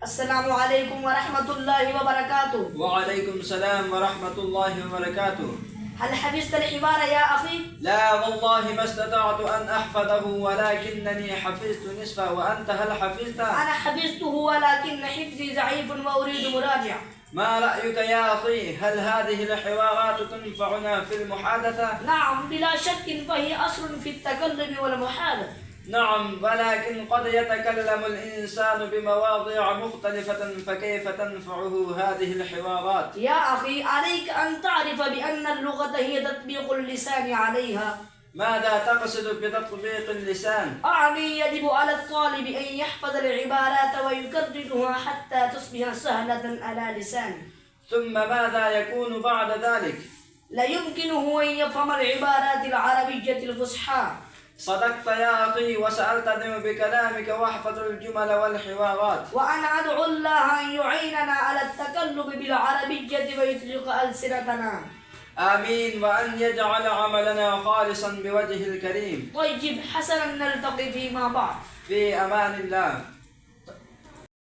अस्सलामु अलैकुम व रहमतुल्लाहि व बरकातुहू। वअलैकुम सलाम व रहमतुल्लाहि व बरकातुहू। हल हफिज़्त अल-इबारा या अखी? ला वल्लाहि मस्ततअतु अन अहफ़ज़हु वलाकिन्ननी हफ़िज़्तु निस्फ़ा व अंत हल हफ़िज़्त? अना हफिज़्तुहु वलाकिन्न हिफ़्ज़ी ज़ईफ़ुन व उरीदु मुराजिअह। ما रअयुक या अख़ी हल हाज़िहिल हिवारात तनफ़उना फ़िल मुहादसा? नअम बिला शक्किन फ़ही अस्रुन फ़ित तकल्लुम वल मुहादसा। नअम वलाकिन क़द यतकल्लमुल इंसानु बिमवाज़िअ मुख़्तलिफ़तन फ़कैफ़ तनफ़उहु हाज़िहिल हिवारात? या अखी अलैक अन तअरिफ़ बिअन्न अल-लुग़त हिय तत्बीक़ुल लिसान अलैहा। माज़ा तक़सिद बितत्बीक़ लिसान? अअनी यजिबु अला अत-तालिब अन यहफ़ज़ अल-इबारात व युकर्रिरुहा हत्ता तुस्बिह सहलतन अला लिसानिह। ثم ماذا يكون بعد ذلك؟ لا يمكنه أن يفهم العبارات العربية الفصحى. صدقت يا أخي وسألتزم بكلامك واحفظ الجمل والحوارات. وأنا أدعو الله أن يعيننا على التكلم بالعربية ويطلق ألسنتنا. آمين، وأن يجعل عملنا خالصا بوجهه الكريم. طيب، حسنا، نلتقي فيما بعد. في أمان الله.